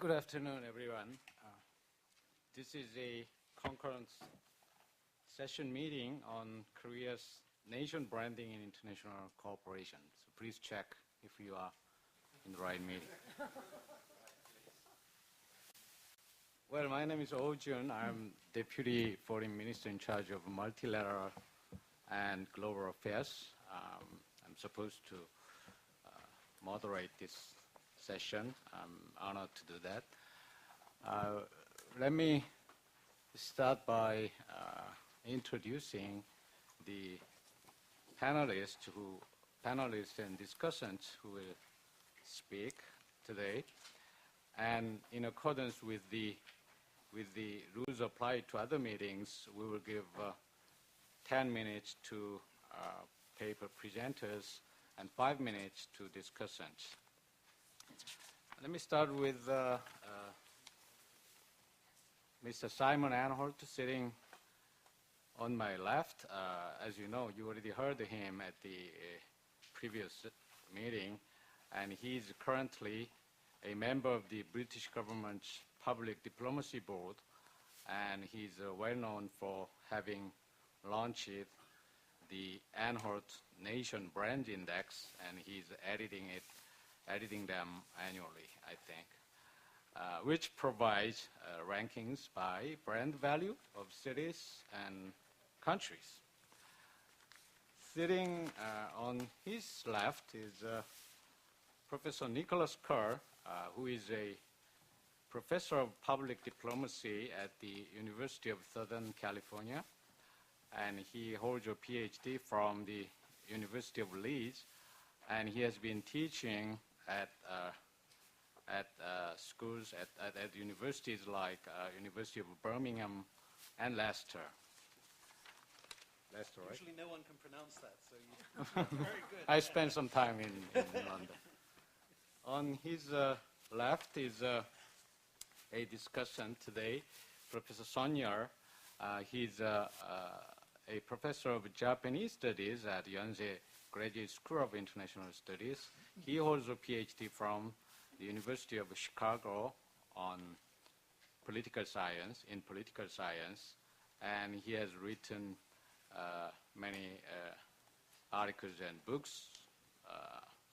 Good afternoon, everyone. This is a concurrent session meeting on Korea's nation branding and international cooperation. So please check if you are in the right meeting. Well, my name is Oh Jun. I'm Deputy Foreign Minister in charge of multilateral and global affairs. I'm supposed to moderate this session. I'm honored to do that. Let me start by introducing the panelists and discussants who will speak today. And in accordance with the rules applied to other meetings, we will give 10 minutes to paper presenters and 5 minutes to discussants. Let me start with Mr. Simon Anholt sitting on my left. As you know, you already heard him at the previous meeting, and he's currently a member of the British government's Public Diplomacy Board, and he's well known for having launched the Anholt Nation Brand Index, and he's editing them annually, I think, which provides rankings by brand value of cities and countries. Sitting on his left is Professor Nicholas Kerr, who is a professor of public diplomacy at the University of Southern California, and he holds a PhD from the University of Leeds, and he has been teaching at schools at universities like University of Birmingham and Leicester. Leicester, right? Usually no one can pronounce that, so you're very good. I spent some time in London. On his left is a discussant today, Professor Sonyar. He's a professor of Japanese studies at Yonsei Graduate School of International Studies. He holds a PhD from the University of Chicago on political science, and he has written many articles and books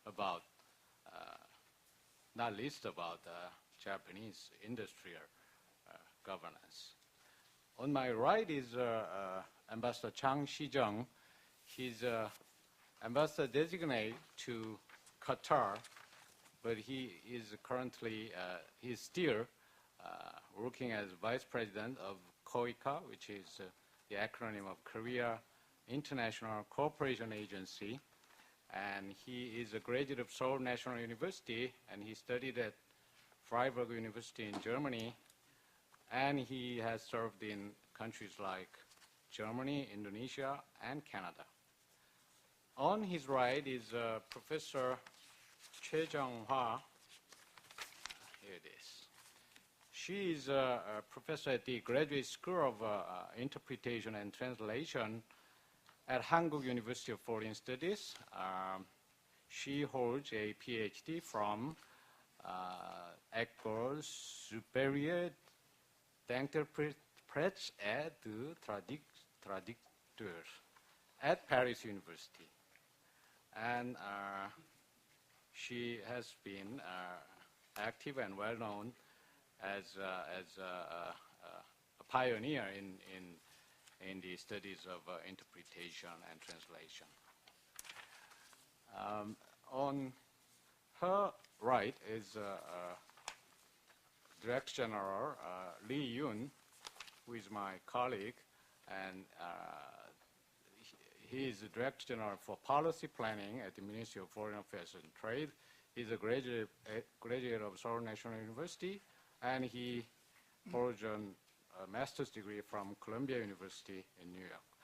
about, not least about Japanese industrial governance. On my right is Ambassador Chang Shijung. He's ambassador designate to Qatar, but he is currently, he's still working as vice president of KOICA, which is the acronym of Korea International Cooperation Agency. And he is a graduate of Seoul National University, and he studied at Freiburg University in Germany. And he has served in countries like Germany, Indonesia, and Canada. On his right is Professor Choi Jung-hwa. Here it is. She is a professor at the Graduate School of Interpretation and Translation at Hankuk University of Foreign Studies. She holds a PhD from École supérieure d'interprètes et de traducteurs at Paris University. And she has been active and well known as a pioneer in the studies of interpretation and translation. On her right is Director General Lee Yoon, who is my colleague, and he is the Director General for Policy Planning at the Ministry of Foreign Affairs and Trade. He's a graduate of Seoul National University, and he holds a master's degree from Columbia University in New York.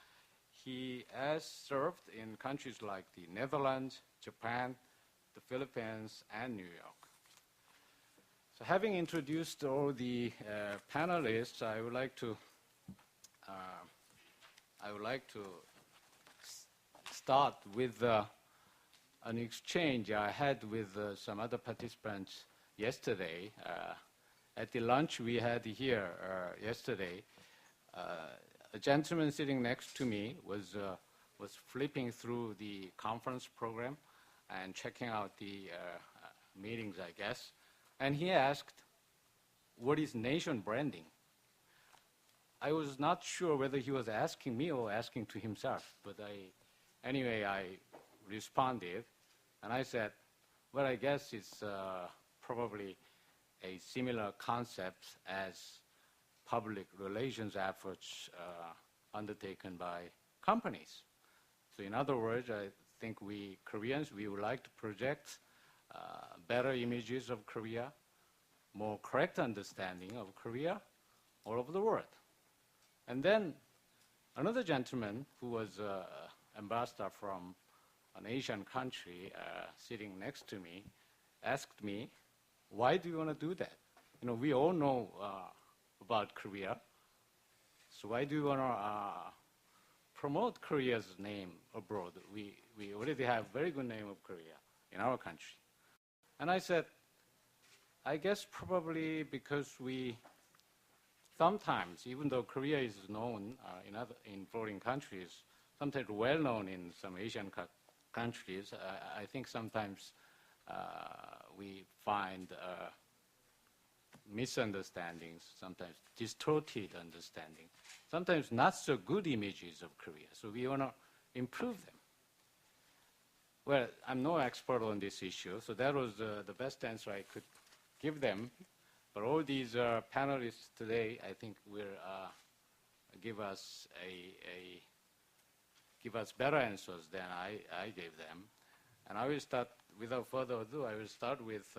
He has served in countries like the Netherlands, Japan, the Philippines, and New York. So having introduced all the panelists, I would like to start with an exchange I had with some other participants yesterday. at the lunch we had here yesterday, a gentleman sitting next to me was flipping through the conference program and checking out the meetings, I guess. And he asked, what is nation branding? I was not sure whether he was asking me or asking to himself, but anyway, I responded, and I said, well, I guess it's probably a similar concept as public relations efforts undertaken by companies. So in other words, I think we Koreans, we would like to project better images of Korea, more correct understanding of Korea all over the world. And then another gentleman who was ambassador from an Asian country sitting next to me asked me, why do you want to do that? You know, we all know about Korea, so why do you want to promote Korea's name abroad? We already have very good name of Korea in our country. And I said, I guess probably because we sometimes, even though Korea is known in foreign countries, sometimes well known in some Asian countries, I think sometimes we find misunderstandings, sometimes distorted understanding, sometimes not so good images of Korea. So we want to improve them. Well, I'm no expert on this issue, so that was the best answer I could give them. But all these panelists today, I think, will give us better answers than I gave them. And I will start, without further ado, I will start with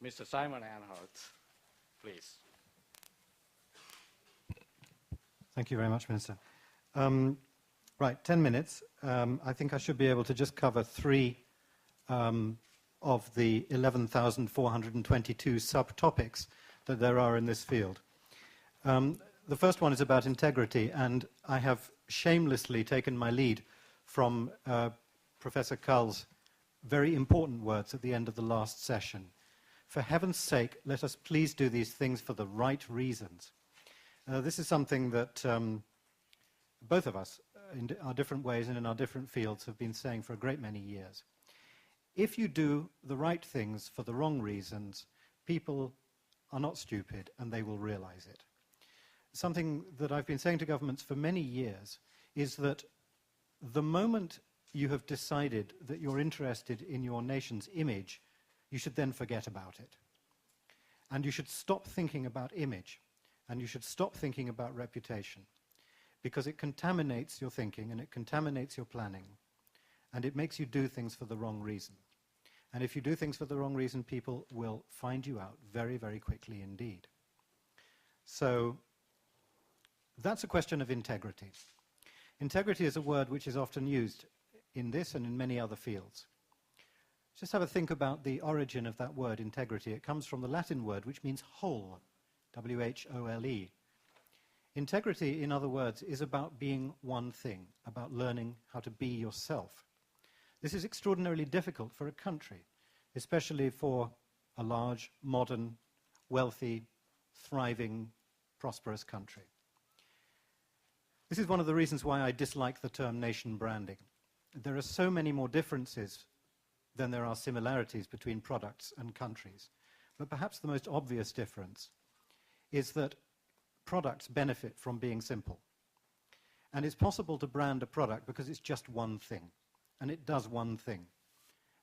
Mr. Simon Anhart, please. Thank you very much, Minister. Right, 10 minutes. I think I should be able to just cover three of the 11,422 subtopics that there are in this field. The first one is about integrity, and I have shamelessly taken my lead from Professor Kull's very important words at the end of the last session. For heaven's sake, let us please do these things for the right reasons. This is something that both of us, in our different ways and in our different fields, have been saying for a great many years. If you do the right things for the wrong reasons, people are not stupid and they will realize it. Something that I've been saying to governments for many years is that the moment you have decided that you're interested in your nation's image, you should then forget about it. And you should stop thinking about image, and you should stop thinking about reputation, because it contaminates your thinking and it contaminates your planning, and it makes you do things for the wrong reason. And if you do things for the wrong reason, people will find you out very, very quickly indeed. So that's a question of integrity. Integrity is a word which is often used in this and in many other fields. Just have a think about the origin of that word, integrity. It comes from the Latin word which means whole, W-H-O-L-E. Integrity, in other words, is about being one thing, about learning how to be yourself. This is extraordinarily difficult for a country, especially for a large, modern, wealthy, thriving, prosperous country. This is one of the reasons why I dislike the term nation branding. There are so many more differences than there are similarities between products and countries. But perhaps the most obvious difference is that products benefit from being simple. And it's possible to brand a product because it's just one thing, and it does one thing.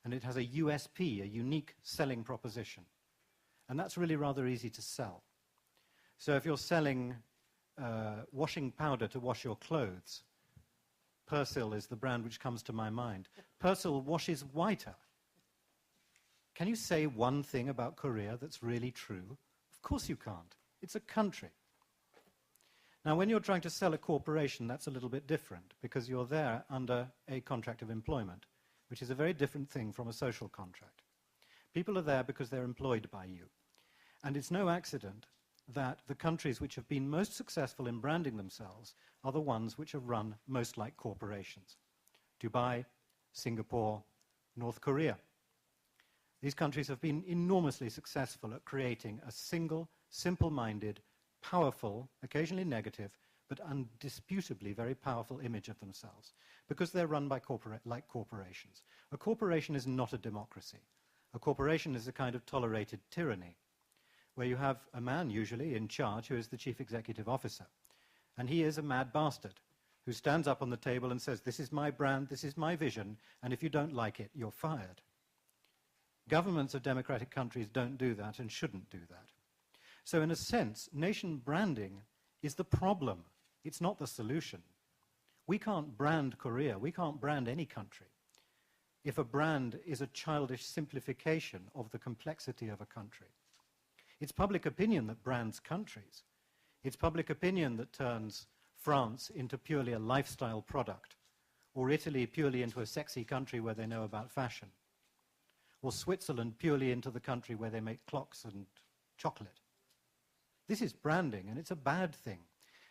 And it has a USP, a unique selling proposition. And that's really rather easy to sell. So if you're selling washing powder to wash your clothes, Persil is the brand which comes to my mind. Persil washes whiter. Can you say one thing about Korea that's really true? Of course you can't. It's a country. Now, when you're trying to sell a corporation, that's a little bit different, because you're there under a contract of employment, which is a very different thing from a social contract. People are there because they're employed by you. And it's no accident that the countries which have been most successful in branding themselves are the ones which are run most like corporations. Dubai, Singapore, North Korea. These countries have been enormously successful at creating a single, simple-minded, powerful, occasionally negative, but undisputably very powerful image of themselves, because they're run by like corporations. A corporation is not a democracy. A corporation is a kind of tolerated tyranny, where you have a man, usually, in charge, who is the chief executive officer. And he is a mad bastard who stands up on the table and says, this is my brand, this is my vision, and if you don't like it, you're fired. Governments of democratic countries don't do that and shouldn't do that. So in a sense, nation branding is the problem. It's not the solution. We can't brand Korea. We can't brand any country if a brand is a childish simplification of the complexity of a country. It's public opinion that brands countries. It's public opinion that turns France into purely a lifestyle product, or Italy purely into a sexy country where they know about fashion, or Switzerland purely into the country where they make clocks and chocolate. This is branding, and it's a bad thing,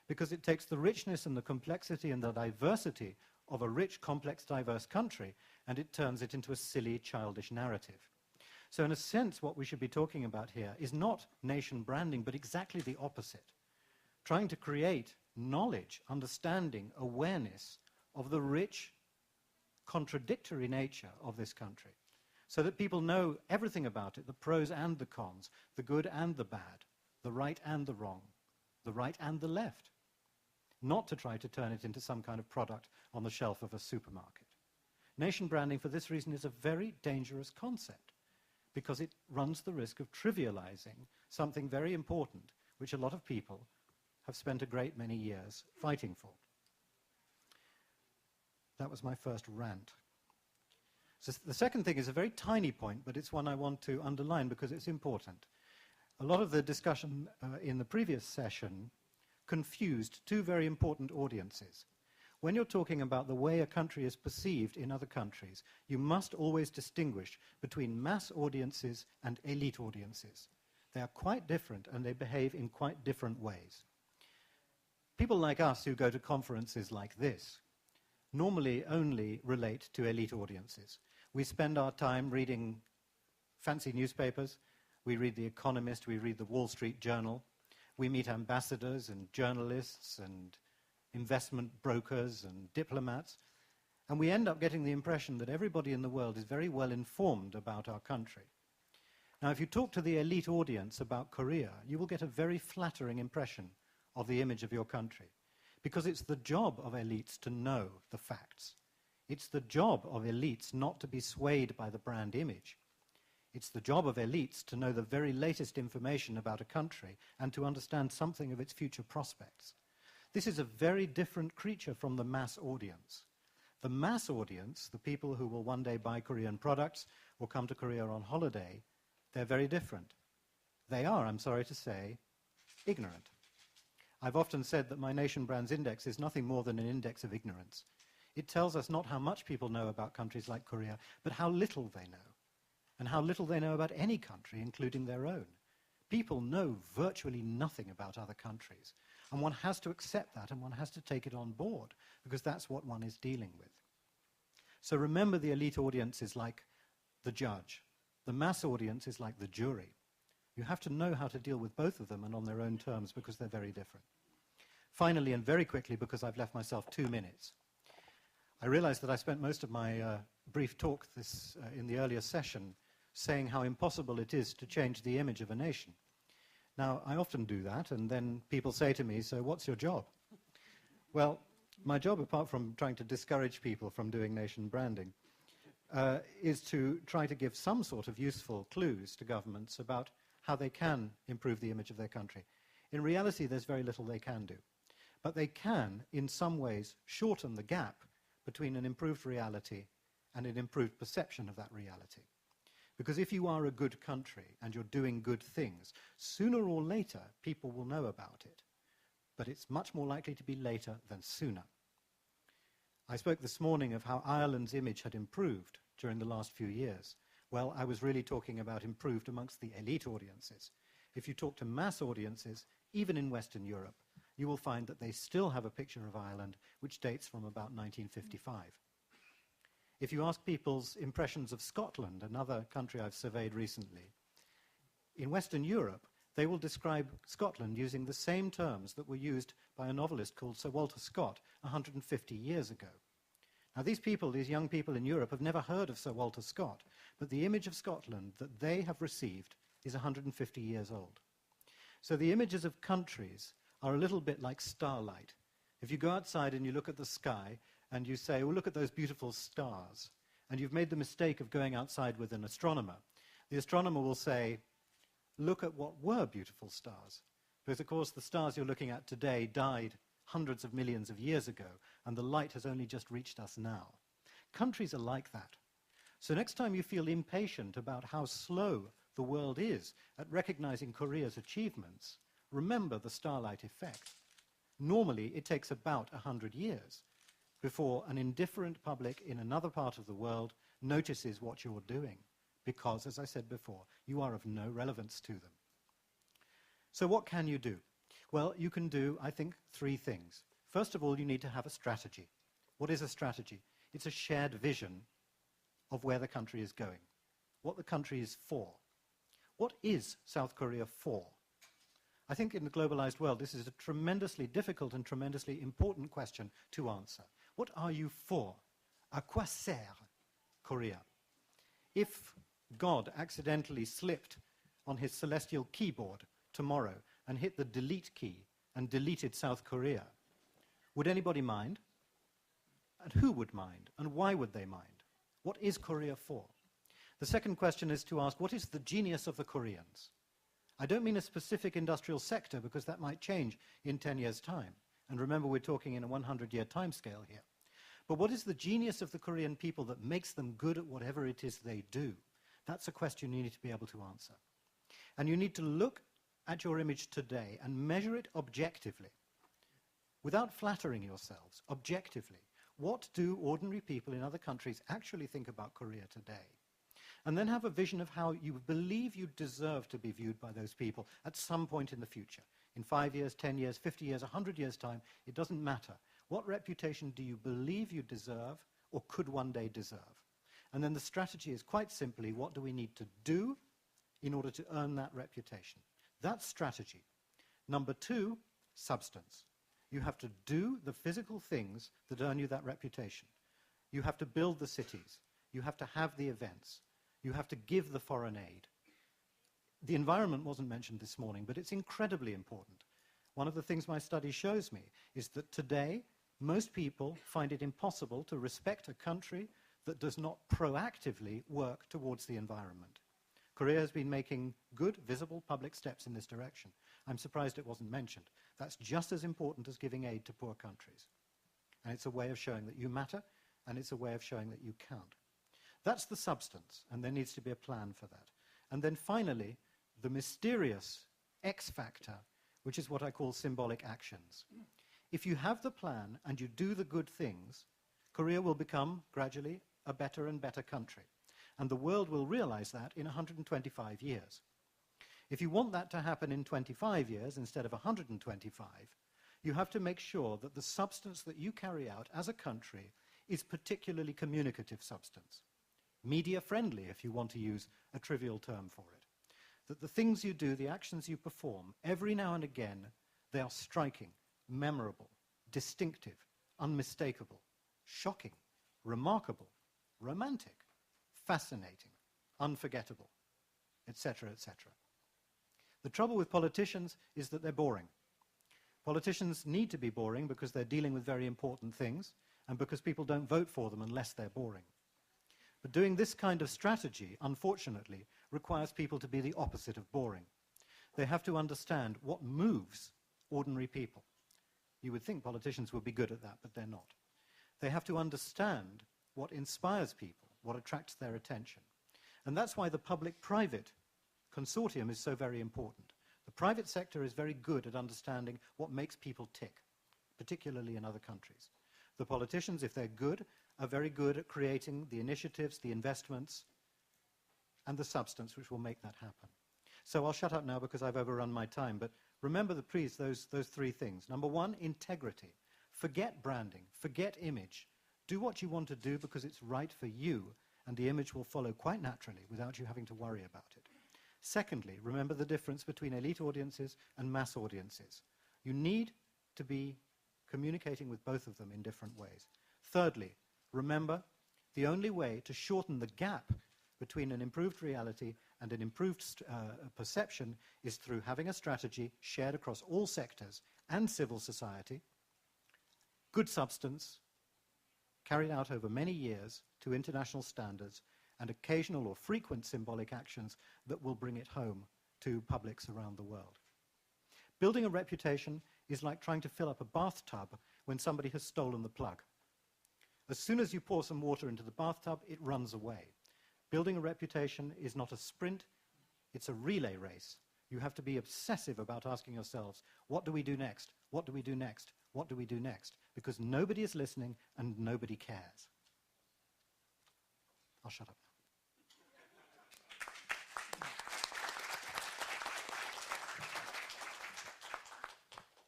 because it takes the richness and the complexity and the diversity of a rich, complex, diverse country, and it turns it into a silly, childish narrative. So in a sense, what we should be talking about here is not nation branding, but exactly the opposite. Trying to create knowledge, understanding, awareness of the rich, contradictory nature of this country, so that people know everything about it, the pros and the cons, the good and the bad, the right and the wrong, the right and the left, not to try to turn it into some kind of product on the shelf of a supermarket. Nation branding, for this reason, is a very dangerous concept, because it runs the risk of trivializing something very important, which a lot of people have spent a great many years fighting for. That was my first rant. So the second thing is a very tiny point, but it's one I want to underline because it's important. A lot of the discussion in the previous session confused two very important audiences. When you're talking about the way a country is perceived in other countries, you must always distinguish between mass audiences and elite audiences. They are quite different, and they behave in quite different ways. People like us who go to conferences like this normally only relate to elite audiences. We spend our time reading fancy newspapers. We read The Economist, we read the Wall Street Journal. We meet ambassadors and journalists and investment brokers and diplomats. And we end up getting the impression that everybody in the world is very well informed about our country. Now, if you talk to the elite audience about Korea, you will get a very flattering impression of the image of your country, because it's the job of elites to know the facts. It's the job of elites not to be swayed by the brand image. It's the job of elites to know the very latest information about a country and to understand something of its future prospects. This is a very different creature from the mass audience. The mass audience, the people who will one day buy Korean products or come to Korea on holiday, they're very different. They are, I'm sorry to say, ignorant. I've often said that my Nation Brands Index is nothing more than an index of ignorance. It tells us not how much people know about countries like Korea, but how little they know, and how little they know about any country, including their own. People know virtually nothing about other countries, and one has to accept that, and one has to take it on board, because that's what one is dealing with. So remember, the elite audience is like the judge. The mass audience is like the jury. You have to know how to deal with both of them and on their own terms, because they're very different. Finally, and very quickly, because I've left myself 2 minutes, I realize that I spent most of my brief talk in the earlier session saying how impossible it is to change the image of a nation. Now, I often do that, and then people say to me, so what's your job? Well, my job, apart from trying to discourage people from doing nation branding, is to try to give some sort of useful clues to governments about how they can improve the image of their country. In reality, there's very little they can do. But they can, in some ways, shorten the gap between an improved reality and an improved perception of that reality. Because if you are a good country and you're doing good things, sooner or later people will know about it. But it's much more likely to be later than sooner. I spoke this morning of how Ireland's image had improved during the last few years. Well, I was really talking about improved amongst the elite audiences. If you talk to mass audiences, even in Western Europe, you will find that they still have a picture of Ireland which dates from about 1955. If you ask people's impressions of Scotland, another country I've surveyed recently, in Western Europe, they will describe Scotland using the same terms that were used by a novelist called Sir Walter Scott 150 years ago. Now, these people, these young people in Europe, have never heard of Sir Walter Scott, but the image of Scotland that they have received is 150 years old. So the images of countries are a little bit like starlight. If you go outside and you look at the sky and you say, well, look at those beautiful stars, and you've made the mistake of going outside with an astronomer, the astronomer will say, look at what were beautiful stars. Because, of course, the stars you're looking at today died hundreds of millions of years ago, and the light has only just reached us now. Countries are like that. So next time you feel impatient about how slow the world is at recognizing Korea's achievements, remember the starlight effect. Normally, it takes about 100 years before an indifferent public in another part of the world notices what you're doing, because, as I said before, you are of no relevance to them. So what can you do? Well, you can do, I think, 3 things. First of all, you need to have a strategy. What is a strategy? It's a shared vision of where the country is going, what the country is for. What is South Korea for? I think in the globalized world, this is a tremendously difficult and tremendously important question to answer. What are you for? À quoi sert Korea? If God accidentally slipped on his celestial keyboard tomorrow and hit the delete key and deleted South Korea, would anybody mind? And who would mind? And why would they mind? What is Korea for? The second question is to ask, what is the genius of the Koreans? I don't mean a specific industrial sector, because that might change in 10 years' time. And remember, we're talking in a 100-year timescale here. But what is the genius of the Korean people that makes them good at whatever it is they do? That's a question you need to be able to answer. And you need to look at your image today and measure it objectively, without flattering yourselves, objectively. What do ordinary people in other countries actually think about Korea today? And then have a vision of how you believe you deserve to be viewed by those people at some point in the future. In 5 years, 10 years, 50 years, 100 years' time, it doesn't matter. What reputation do you believe you deserve or could one day deserve? And then the strategy is quite simply, what do we need to do in order to earn that reputation? That's strategy. Number 2, substance. You have to do the physical things that earn you that reputation. You have to build the cities. You have to have the events. You have to give the foreign aid. The environment wasn't mentioned this morning, but it's incredibly important. One of the things my study shows me is that today, most people find it impossible to respect a country that does not proactively work towards the environment. Korea has been making good, visible public steps in this direction. I'm surprised it wasn't mentioned. That's just as important as giving aid to poor countries. And it's a way of showing that you matter, and it's a way of showing that you count. That's the substance, and there needs to be a plan for that. And then finally, the mysterious X factor, which is what I call symbolic actions. If you have the plan and you do the good things, Korea will become, gradually, a better and better country. And the world will realize that in 125 years. If you want that to happen in 25 years instead of 125, you have to make sure that the substance that you carry out as a country is particularly communicative substance. Media-friendly, if you want to use a trivial term for it. That the things you do, the actions you perform, every now and again, they are striking, memorable, distinctive, unmistakable, shocking, remarkable, romantic, fascinating, unforgettable, etc., etc. The trouble with politicians is that they're boring. Politicians need to be boring because they're dealing with very important things and because people don't vote for them unless they're boring. But doing this kind of strategy, unfortunately, requires people to be the opposite of boring. They have to understand what moves ordinary people. You would think politicians would be good at that, but they're not. They have to understand what inspires people, what attracts their attention. And that's why the public-private consortium is so very important. The private sector is very good at understanding what makes people tick, particularly in other countries. The politicians, if they're good, are very good at creating the initiatives, the investments, and the substance which will make that happen. So I'll shut up now because I've overrun my time, but remember, please, those 3 things. Number 1, integrity. Forget branding, forget image. Do what you want to do because it's right for you, and the image will follow quite naturally without you having to worry about it. Secondly, remember the difference between elite audiences and mass audiences. You need to be communicating with both of them in different ways. Thirdly, remember the only way to shorten the gap between an improved reality and an improved perception is through having a strategy shared across all sectors and civil society, good substance, carried out over many years to international standards, and occasional or frequent symbolic actions that will bring it home to publics around the world. Building a reputation is like trying to fill up a bathtub when somebody has stolen the plug. As soon as you pour some water into the bathtub, it runs away. Building a reputation is not a sprint, it's a relay race. You have to be obsessive about asking yourselves, what do we do next? What do we do next? What do we do next? Because nobody is listening and nobody cares. I'll shut up now.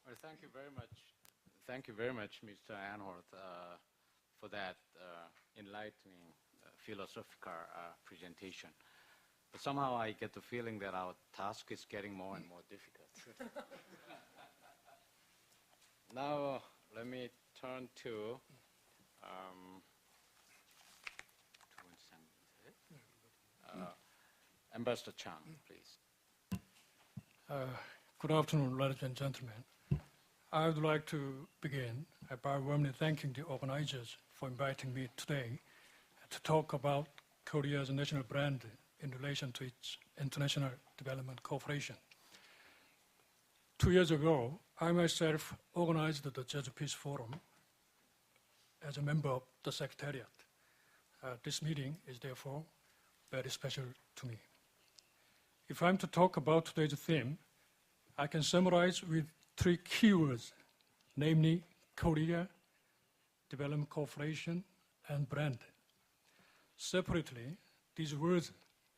Well, thank you very much. Thank you very much, Mr. Anhorth, for that enlightening philosophical presentation. But somehow I get the feeling that our task is getting more and more difficult. Now, let me turn to Ambassador Chang, please. Good afternoon, ladies and gentlemen. I would like to begin by warmly thanking the organizers for inviting me today to talk about Korea's national brand in relation to its international development cooperation. 2 years ago, I myself organized the Jeju Peace Forum as a member of the Secretariat. This meeting is therefore very special to me. If I'm to talk about today's theme, I can summarize with 3 keywords, namely Korea, development cooperation, and brand. Separately, these words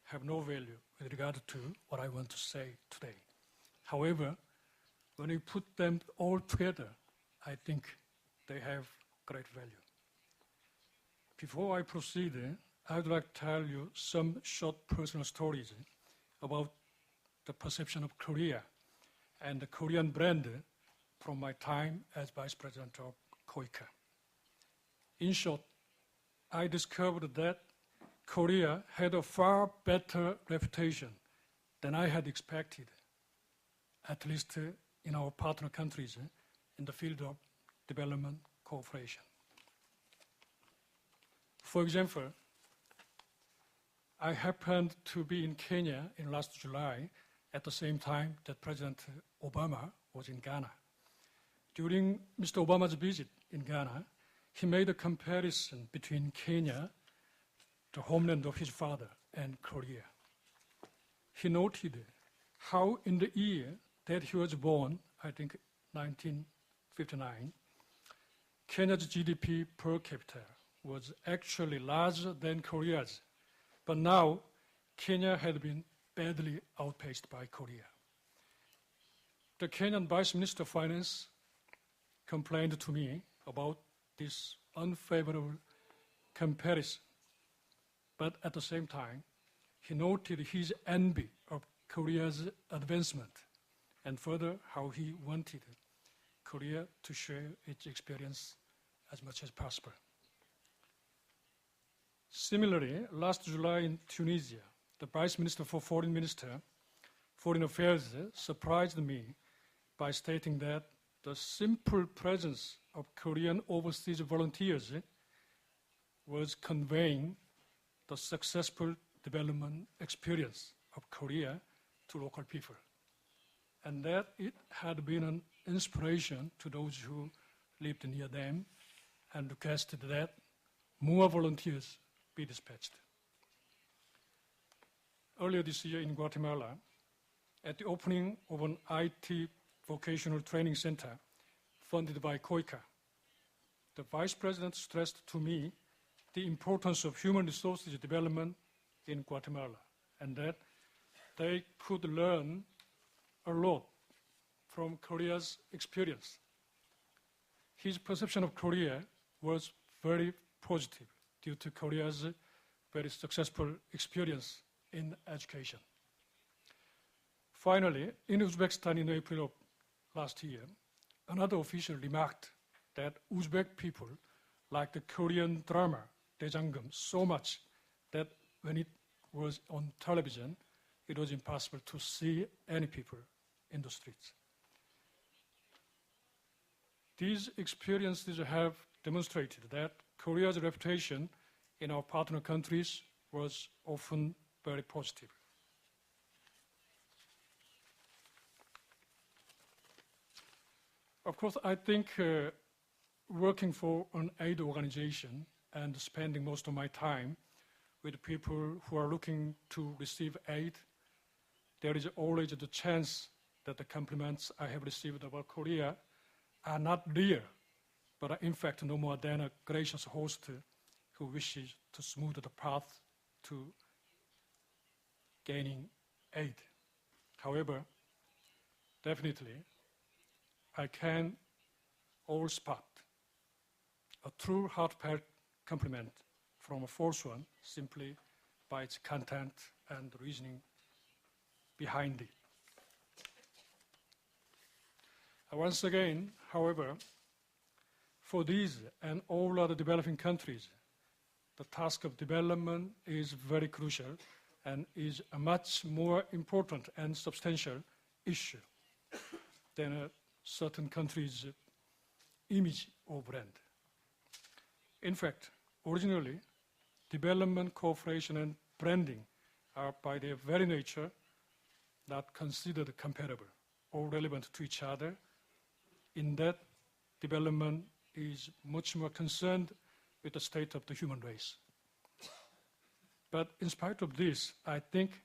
have no value with regard to what I want to say today. However, when you put them all together, I think they have great value. Before I proceed, I would like to tell you some short personal stories about the perception of Korea and the Korean brand from my time as Vice President of KOICA. In short, I discovered that Korea had a far better reputation than I had expected, at least in our partner countries in the field of development cooperation. For example, I happened to be in Kenya in last July at the same time that President Obama was in Ghana. During Mr. Obama's visit in Ghana, he made a comparison between Kenya, the homeland of his father, and Korea. He noted how in the year that he was born, I think 1959, Kenya's GDP per capita was actually larger than Korea's. But now, Kenya had been badly outpaced by Korea. The Kenyan Vice Minister of Finance complained to me about this unfavorable comparison. But at the same time, he noted his envy of Korea's advancement and further how he wanted Korea to share its experience as much as possible. Similarly, last July in Tunisia, the Vice Minister for Foreign Affairs surprised me by stating that the simple presence of Korean overseas volunteers was conveying the successful development experience of Korea to local people, and that it had been an inspiration to those who lived near them and requested that more volunteers be dispatched. Earlier this year in Guatemala, at the opening of an IT vocational training center funded by KOICA, the Vice President stressed to me the importance of human resources development in Guatemala and that they could learn a lot from Korea's experience. His perception of Korea was very positive due to Korea's very successful experience in education. Finally, in Uzbekistan in April of last year, another official remarked that Uzbek people like the Korean drama Daejanggeum so much that when it was on television, it was impossible to see any people in the streets. These experiences have demonstrated that Korea's reputation in our partner countries was often very positive. Of course, I think working for an aid organization and spending most of my time with people who are looking to receive aid, there is always the chance that the compliments I have received about Korea are not real, but are in fact no more than a gracious host who wishes to smooth the path to gaining aid. However, definitely, I can all spot a true heartfelt compliment from a false one simply by its content and reasoning behind it. Once again, however, for these and all other developing countries, the task of development is very crucial and is a much more important and substantial issue than a certain country's image or brand. In fact, originally, development, cooperation, and branding are by their very nature not considered comparable or relevant to each other, in that development is much more concerned with the state of the human race. But in spite of this, I think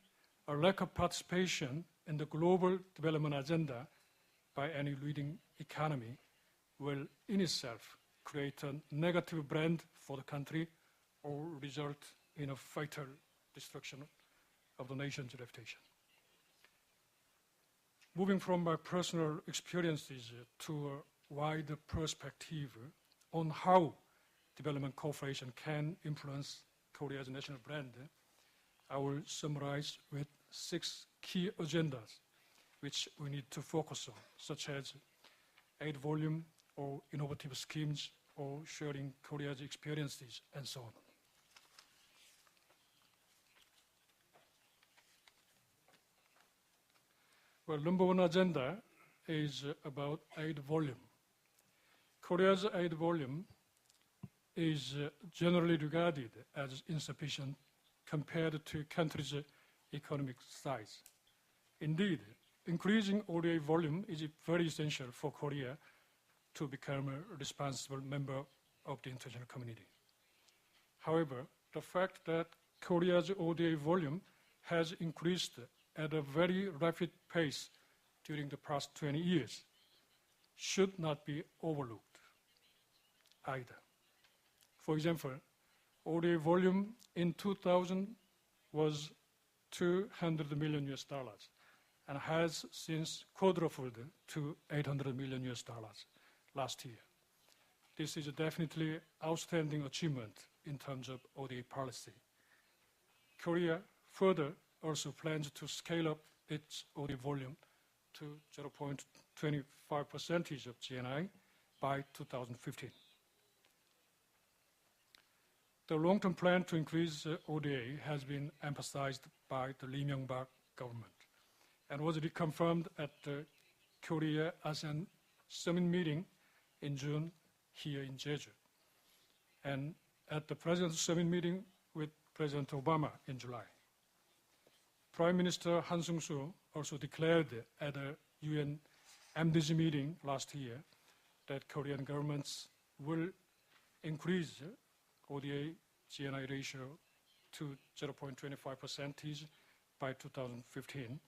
a lack of participation in the global development agenda by any leading economy will in itself create a negative brand for the country or result in a fatal destruction of the nation's reputation. Moving from my personal experiences to a wider perspective on how development cooperation can influence Korea's national brand, I will summarize with 6 key agendas which we need to focus on, such as aid volume or innovative schemes or sharing Korea's experiences and so on. Well, number 1 agenda is about aid volume. Korea's aid volume is generally regarded as insufficient compared to country's economic size. Indeed, increasing ODA volume is very essential for Korea to become a responsible member of the international community. However, the fact that Korea's ODA volume has increased at a very rapid pace during the past 20 years should not be overlooked either. For example, ODA volume in 2000 was $200 million and has since quadrupled to $800 million last year. This is definitely outstanding achievement in terms of ODA policy. Korea further also plans to scale up its ODA volume to 0.25% of GNI by 2015. The long-term plan to increase ODA has been emphasized by the Lee Myung-bak government and was reconfirmed at the Korea-ASEAN Summit meeting in June here in Jeju, and at the President's Summit meeting with President Obama in July. Prime Minister Han Sung-soo also declared at a UN MDG meeting last year that Korean governments will increase ODA GNI ratio to 0.25% by 2015,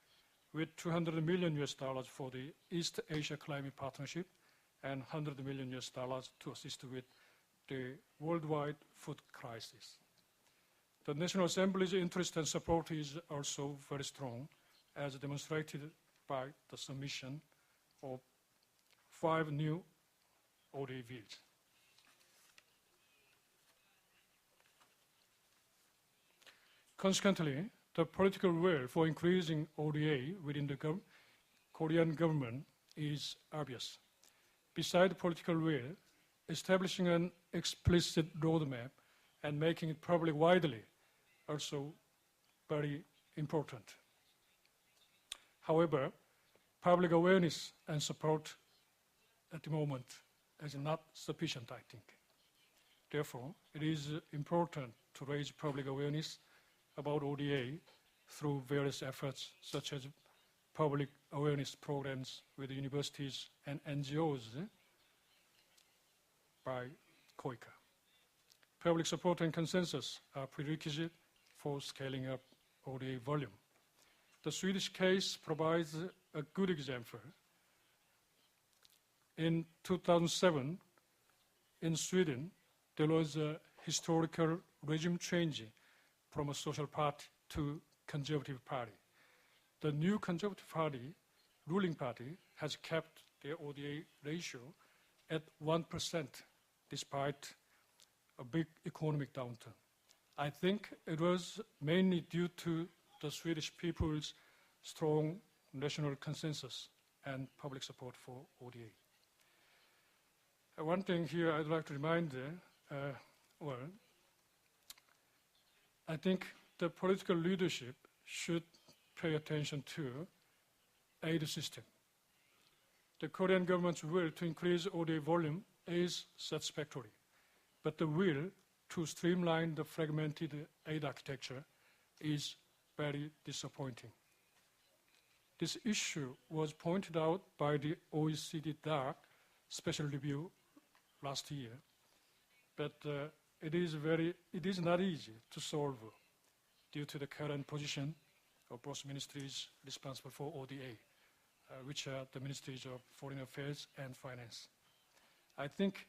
with $200 million for the East Asia Climate Partnership and $100 million to assist with the worldwide food crisis. The National Assembly's interest and support is also very strong, as demonstrated by the submission of 5 new ODA bills. Consequently, the political will for increasing ODA within the Korean government is obvious. Besides political will, establishing an explicit roadmap and making it public widely also very important. However, public awareness and support at the moment is not sufficient, I think. Therefore, it is important to raise public awareness about ODA through various efforts such as public awareness programs with universities and NGOs by KOICA. Public support and consensus are prerequisite for scaling up ODA volume. The Swedish case provides a good example. In 2007, in Sweden, there was a historical regime change from a social party to conservative party. The new conservative party, ruling party, has kept their ODA ratio at 1% despite a big economic downturn. I think it was mainly due to the Swedish people's strong national consensus and public support for ODA. One thing here I'd like to remind, I think the political leadership should pay attention to aid system. The Korean government's will to increase ODA volume is satisfactory, but the will to streamline the fragmented aid architecture is very disappointing. This issue was pointed out by the OECD DAC special review last year, but it is not easy to solve due to the current position of both ministries responsible for ODA, which are the Ministries of Foreign Affairs and Finance. I think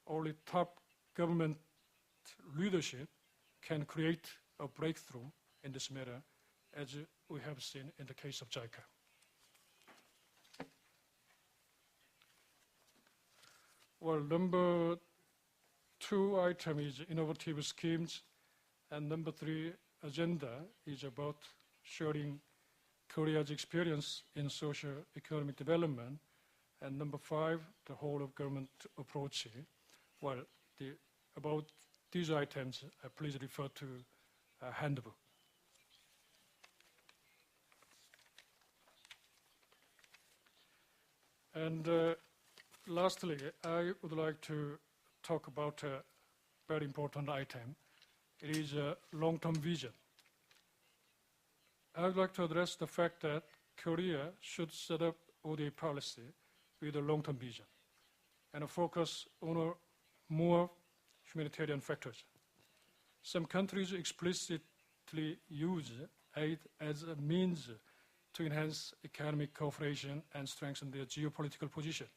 only top government leadership can create a breakthrough in this matter, as we have seen in the case of JICA. Well, number 2 item is innovative schemes, and number 3 agenda is about sharing Korea's experience in socio-economic development, and number 5, the whole of government approach. Well, about these items, please refer to handbook. And lastly, I would like to talk about a very important item. It is a long-term vision. I would like to address the fact that Korea should set up ODA policy with a long-term vision and a focus on more humanitarian factors. Some countries explicitly use aid as a means to enhance economic cooperation and strengthen their geopolitical position.